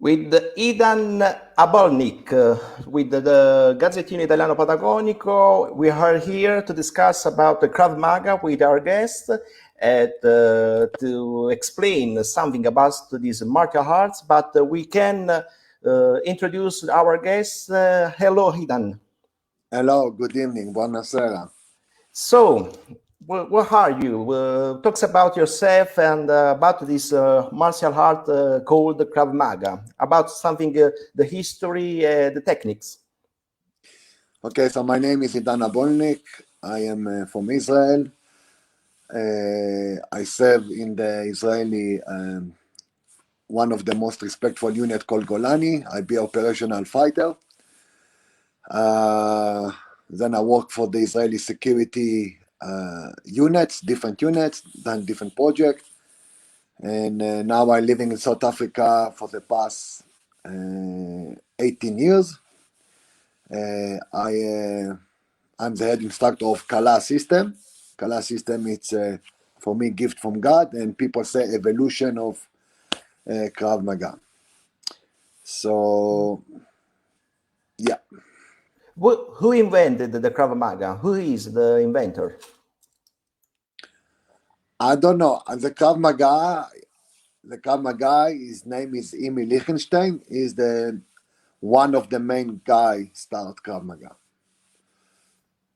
with Idan Abolnik, with the Gazzettino Italiano Patagonico. We are here to discuss about the Krav Maga with our guest and to explain something about these martial arts, but we can introduce our guest. Hello, Idan. Hello, good evening, buonasera. So, what are you? Talks about yourself and about this martial art called Krav Maga, about something, the history, the techniques. Okay, so my name is Idan Abolnik. I am from Israel. I serve in the Israeli, one of the most respectful unit called Golani. I be operational fighter. Then I work for the Israeli security units, different units, done different projects. And now I'm living in South Africa for the past 18 years. I'm the head instructor of Kala system. Kala system, it's for me gift from God, and people say evolution of Krav Maga. So, yeah. Who invented the Krav Maga? Who is the inventor? I don't know. The Krav Maga, his name is Imi Lichtenstein. Is the one of the main guy start Krav Maga.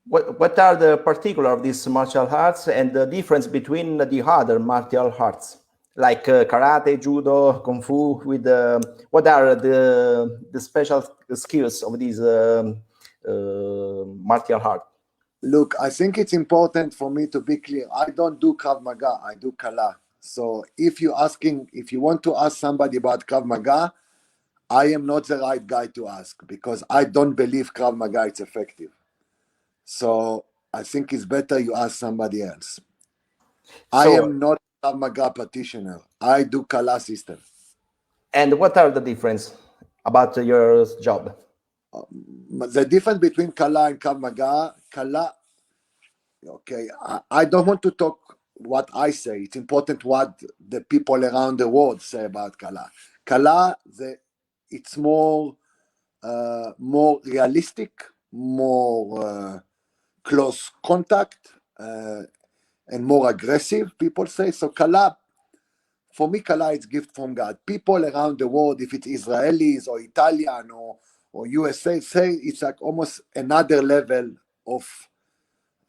What are the particular of these martial arts and the difference between the other martial arts, like karate, judo, kung fu? With what are the special skills of these martial arts? Look, I think it's important for me to be clear. I don't do Krav Maga. I do Kala. So if you want to ask somebody about Krav Maga, I am not the right guy to ask because I don't believe Krav Maga is effective. So I think it's better you ask somebody else. I am not a Krav Maga practitioner. I do Kala system. And what are the difference about your job? The difference between Kala and Krav Maga, okay, I don't want to talk what I say. It's important what the people around the world say about Kala. Kala, it's more realistic, more close contact, and more aggressive, people say. So Kala, for me, Kala is gift from God. People around the world, if it's Israelis or Italian or USA, say it's like almost another level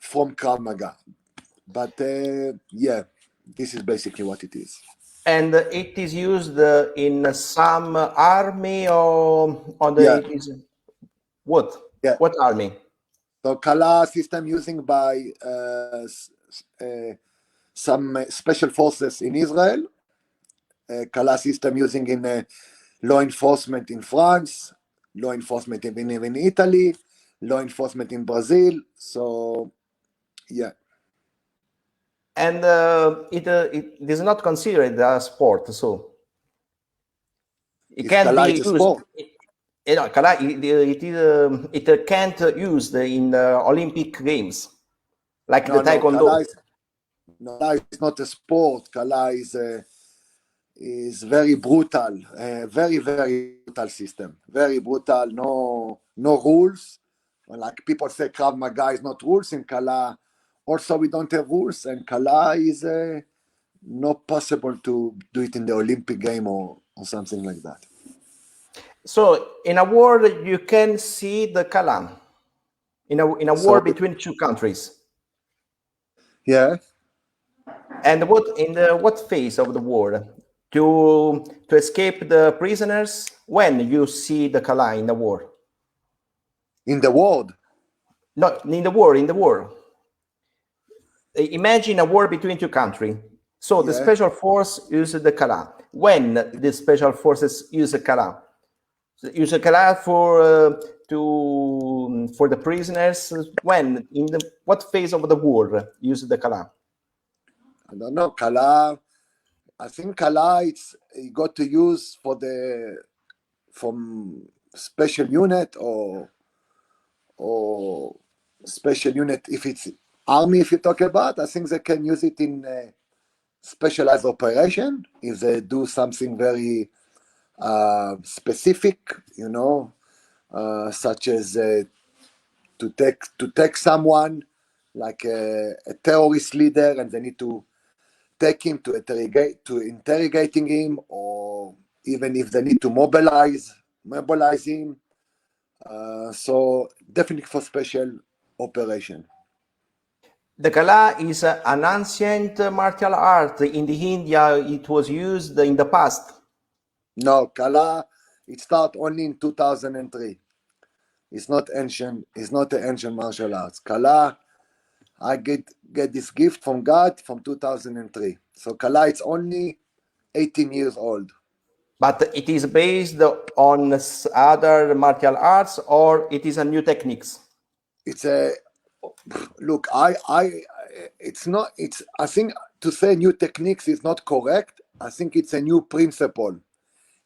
from Krav Maga. But yeah, this is basically what it is. And it is used in some army or on the what? Yeah. What army? So Kala system using by some special forces in Israel. Kala system using in law enforcement in France, law enforcement in Italy, law enforcement in Brazil. So, yeah. And it is not considered a sport, so it can't Kala be is a used. sport. Kala, it can't used in Olympic Games, like the Taekwondo. Kala is not a sport. Kala is very brutal, very, very brutal system. Very brutal, no rules. Like people say Krav Maga is not rules. In Kala, also we don't have rules. And Kala is not possible to do it in the Olympic game or something like that. So in a war, you can see the Kala. In a war between two countries. Yeah. And what phase of the war? To escape the prisoners when you see the Kala in the war? In the world? No, in the war. Imagine a war between two countries. So the special force uses the Kala. When the special forces use the Kala? Use the Kala for the prisoners. When what phase of the war use the Kala? I don't know. Kala, I think Kala you got to use from special unit or special unit. If it's army, if you talk about, I think they can use it in specialized operation if they do something very specific, such as to take someone like a terrorist leader, and they need to take him to interrogating him, or even if they need to mobilize him. So definitely for special operation. The Kala is an ancient martial art. In the India, it was used in the past. No, Kala, it started only in 2003. It's not ancient. It's not an ancient martial arts. Kala, I get this gift from God from 2003. So Kala, it's only 18 years old. But it is based on other martial arts, or it is a new techniques. It's a look. It's not. It's. I think to say new techniques is not correct. I think it's a new principle.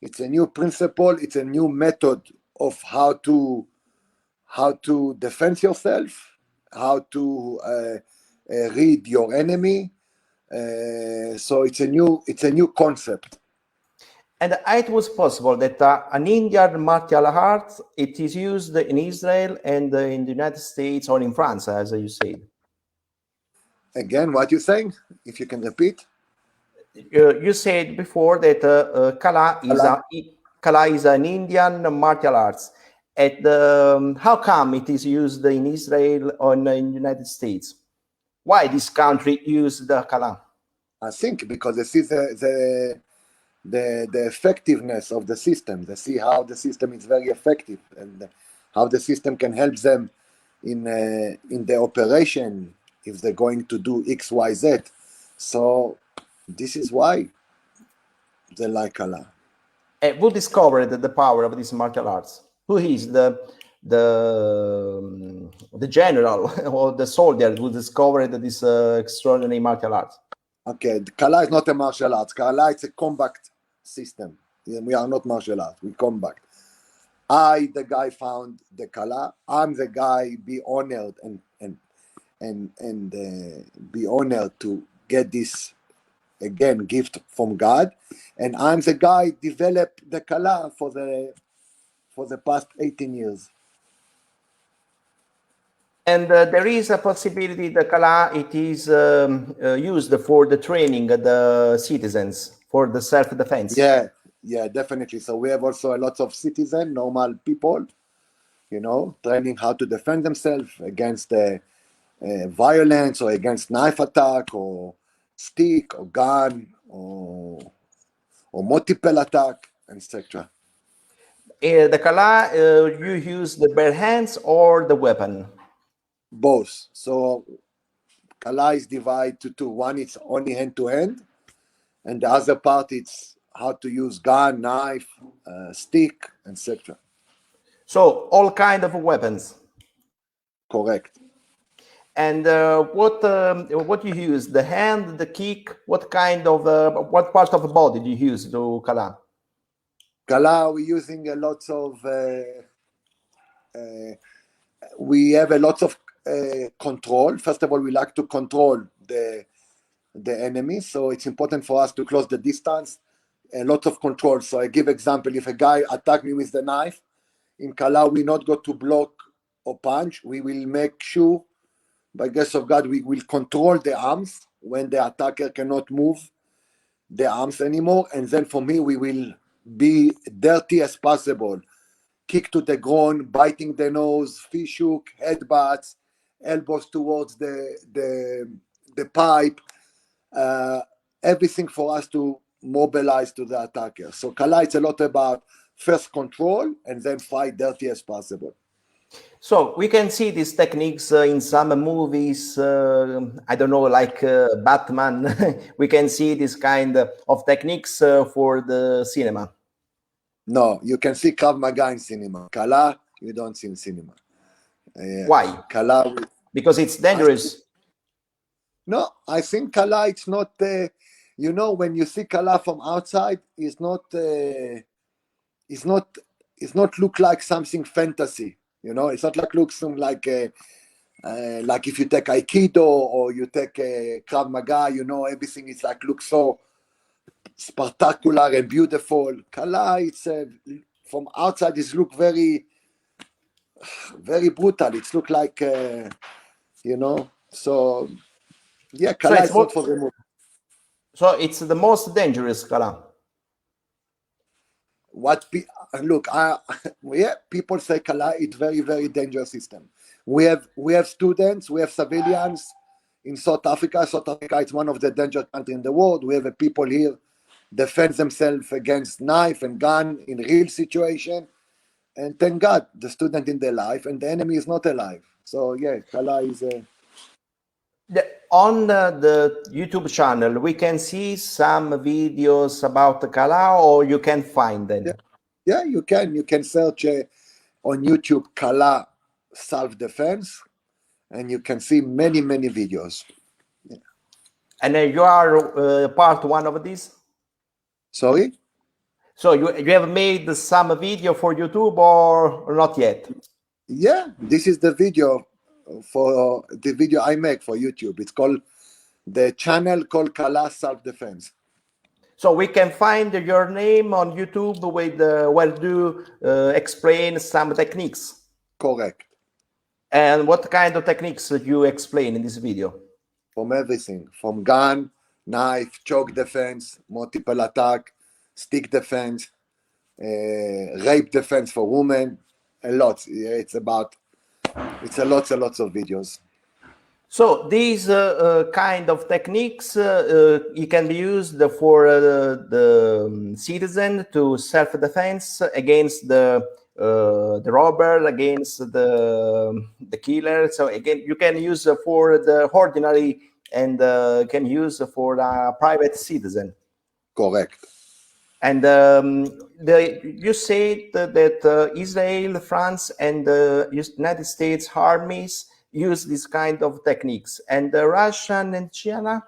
It's a new principle. It's a new method of how to defend yourself, how to read your enemy. So it's a new concept. And it was possible that an Indian martial art, it is used in Israel and in the United States or in France, as you said. Again, what you're saying? If you can repeat. You said before that Kala is an Indian martial arts. How come it is used in Israel or in the United States? Why this country use the Kala? I think because they see the effectiveness of the system. They see how the system is very effective, and how the system can help them in the operation if they're going to do X, Y, Z. So this is why they like Allah. Who discovered the power of these martial arts? Who is the general or the soldier who discovered this extraordinary martial arts? Okay, Kala is not a martial arts. Kala is a combat system. We are not martial arts. We combat. I, the guy, found the Kala. I'm the guy. Be honored and be honored to get this again gift from God. And I'm the guy developed the Kala for the past 18 years. And there is a possibility the Kala it is used for the training of the citizens for the self-defense. Yeah, definitely. So we have also a lot of citizens, normal people, training how to defend themselves against violence, or against knife attack, or stick, or gun, or multiple attack, etc. The Kala, you use the bare hands or the weapon? Both. So Kala is divided to two. One is only hand to hand, and the other part it's how to use gun, knife, stick, etc. So all kind of weapons. Correct. And what you use? The hand, the kick. What kind of what part of the body do you use to Kala? Kala, we're using a lot of. We have a lot of control. First of all, we like to control the enemy, so it's important for us to close the distance. A lot of control. So I give example: if a guy attack me with the knife, in Kala we not go to block or punch. We will make sure, by grace of God, we will control the arms when the attacker cannot move the arms anymore. And then for me, we will be dirty as possible. Kick to the ground, biting the nose, fish hook, headbutts, elbows towards the pipe. Everything for us to mobilize to the attacker. So Kala, it's a lot about first control and then fight dirty as possible. So we can see these techniques in some movies. I don't know, like Batman. We can see this kind of techniques for the cinema. No, you can see Krav Maga in cinema. Kala, you don't see in cinema. Why? Kala, because it's dangerous. I think Kala, it's not. When you see Kala from outside, it's not look like something fantasy. It's not like looks like if you take Aikido or you take Krav Maga. Everything is like looks so spectacular and beautiful. Kala, it's from outside, it look very, very brutal. It look like, so yeah, So Kala is not for the movie. so it's the most dangerous Kala. Look, yeah, people say Kala, it's very, very dangerous system. We have students, we have civilians in South Africa. South Africa is one of the dangerous countries in the world. We have people here defend themselves against knife and gun in real situation. And thank God, the student in their life and the enemy is not alive. So yeah, Kala is On the YouTube channel, we can see some videos about the Kala, or you can find them. yeah, you can search on YouTube Kala self-defense, and you can see many videos. And you are part one of these. Sorry. So you have made some video for YouTube or not yet? Yeah, this is the video I make for YouTube. It's called the channel called Kala Self Defense. So we can find your name on YouTube with where do explain some techniques. Correct. And what kind of techniques you explain in this video? From everything, from gun, knife, choke defense, multiple attack, stick defense, rape defense for women, a lot. It's a lots and lots of videos. So these kind of techniques it can be used for the citizen to self-defense against the robber, against the killer. So again, you can use for the ordinary and can use for a private citizen. Correct. And you said that Israel, France, and the United States armies use this kind of techniques, and the Russian and China.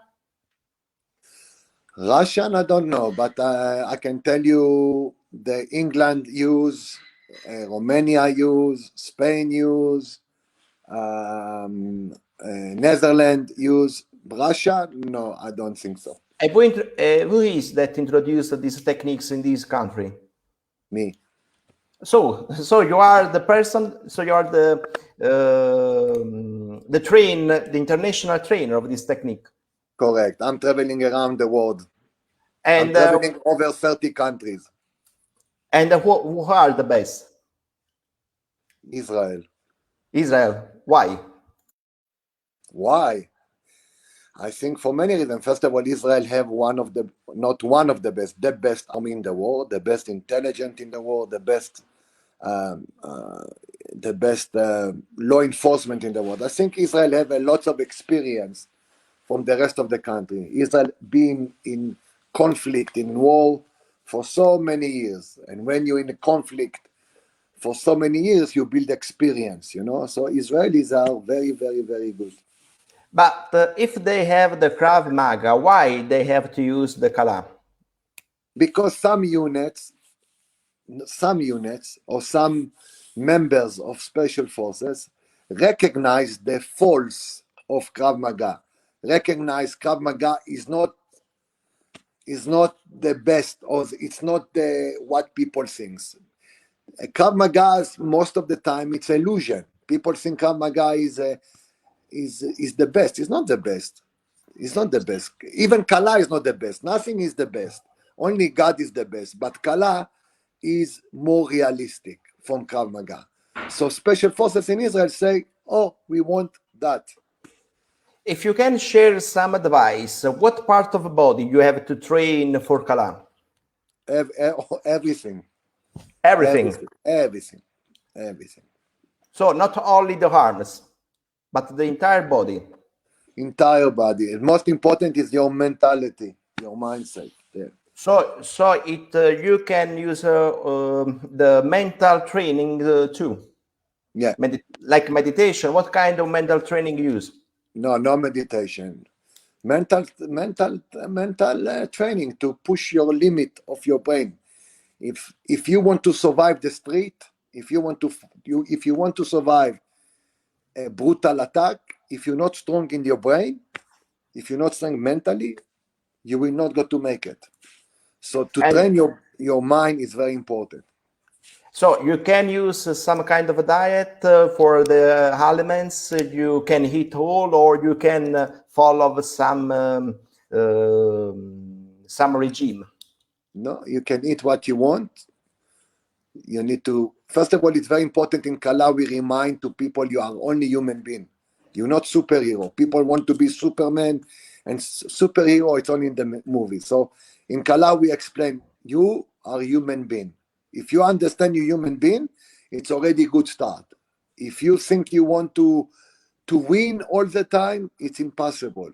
Russian, I don't know, but I can tell you the England use, Romania use, Spain use, Netherlands use. Russia, no, I don't think so. Who is that introduced these techniques in this country? Me. So you are the person. So you are the international trainer of this technique. Correct. I'm traveling around the world. And I'm traveling over 30 countries. And who are the best? Israel. Israel. Why? Why? I think for many reasons. First of all, Israel have not one of the best army in the world, the best intelligence in the world, the best law enforcement in the world. I think Israel have a lot of experience from the rest of the country. Israel being in conflict, in war for so many years. And when you're in a conflict for so many years, you build experience, So Israelis are very, very, very good. But if they have the Krav Maga, why they have to use the Kala? Because some units or some members of special forces recognize the faults of Krav Maga. Recognize Krav Maga is not the best, or it's not what people think. Krav Maga, most of the time, it's illusion. People think Krav Maga is the best. It's not the best. It's not the best. Even Kala is not the best. Nothing is the best. Only God is the best. But Kala is more realistic from Krav Maga. So special forces in Israel say, oh, we want that. If you can share some advice, what part of the body you have to train for Kala? Everything. Everything. So not only the arms, but the entire body. Entire body. Most important is your mentality, your mindset. Yeah. So you can use the mental training too. Yeah. Like meditation. What kind of mental training you use? No meditation. Mental training to push your limit of your brain. If you want to survive the street, if you want to survive a brutal attack, if you're not strong in your brain, if you're not strong mentally, you will not go to make it. So to And train your mind is very important. so you can use some kind of a diet for the elements. You can eat whole, or you can follow some regime. No, you can eat what you want. You need to, first of all, it's very important in Kala, we remind to people you are only human being. You're not superhero. People want to be Superman and superhero, it's only in the movie. So in Kala, we explain you are a human being. If you understand you're human being, it's already a good start. If you think you want to win all the time, it's impossible.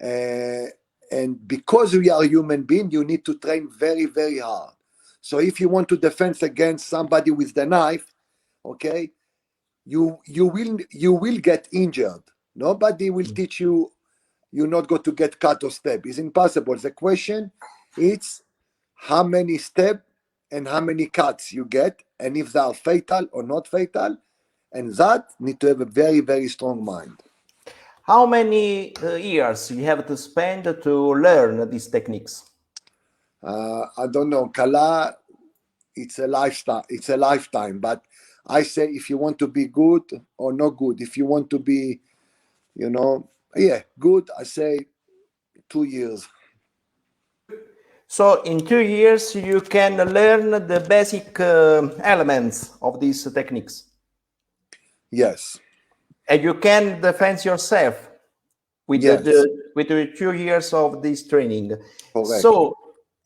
And because we are human being, you need to train very, very hard. So if you want to defend against somebody with the knife, okay, you will get injured. Nobody will teach you. You're not going to get cut or step. It's impossible. The question is how many step and how many cuts you get, and if they are fatal or not fatal, and that need to have a very, very strong mind. How many years you have to spend to learn these techniques? I don't know. Kala, it's a lifestyle. It's a lifetime. But I say, if you want to be good or not good, if you want to be, good, I say 2 years. So in 2 years, you can learn the basic elements of these techniques, Yes, and you can defend yourself with yes, with the 2 years of this training. correct. So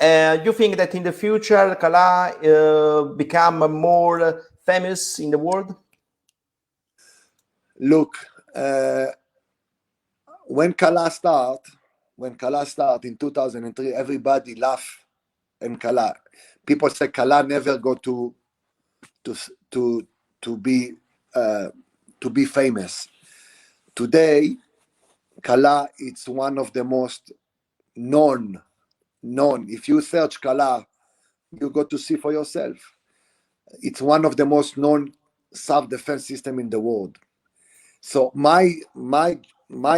you think that in the future, Kala become more famous in the world? Look, when Kala start in 2003, everybody laugh and Kala. People say Kala never go to to to be to be famous. Today, Kala, it's one of the most known. If you search Kala, you got to see for yourself. It's one of the most known self-defense system in the world. So my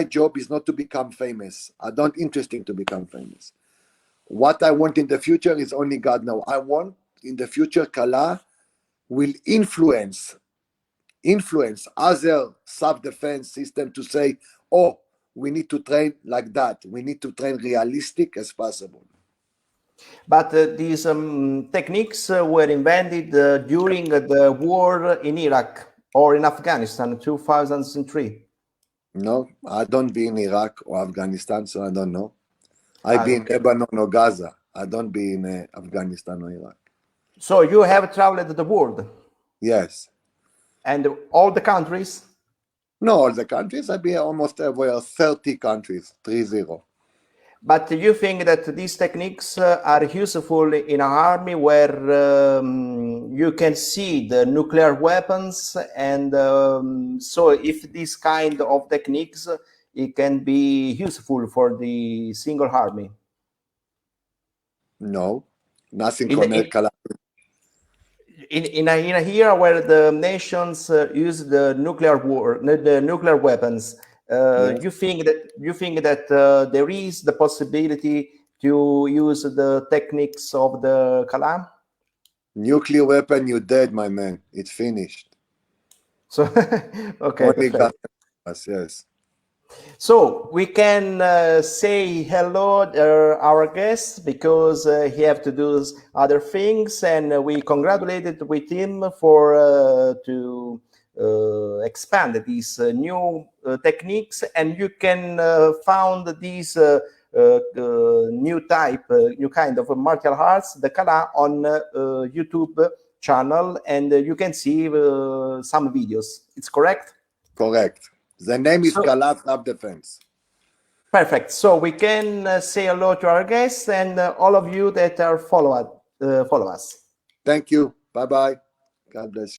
job is not to become famous. I don't interesting to become famous. What I want in the future is only God knows. I want in the future Kala will influence other self-defense system to say, oh, we need to train like that. We need to train realistic as possible. But these techniques were invented during the war in Iraq or in Afghanistan in 2003. No, I don't be in Iraq or Afghanistan, so I don't know. I be in Okay. Lebanon or Gaza. I don't be in Afghanistan or Iraq. So you have traveled the world Yes. and all the countries. No, all the countries. I be almost everywhere, 30 countries, 30. But you think that these techniques are useful in an army where you can see the nuclear weapons, and so if this kind of techniques, it can be useful for the single army. No, nothing In, in, connect Kala. in a era where the nations use the nuclear war, the nuclear weapons, Yes. you think that there is the possibility to use the techniques of the Kalam? Nuclear weapon, you dead, my man. It's finished. So okay, Only perfect. God knows, yes. So we can say hello our guest because he have to do other things, and we congratulated with him for to expand these new techniques, and you can found these new kind of martial arts, the Kala, on YouTube channel, and you can see some videos. It's correct. Correct. The name is So Kala Self-Defense. perfect. So we can say hello to our guests and all of you that are follow us. Thank you. Bye-bye. God bless you.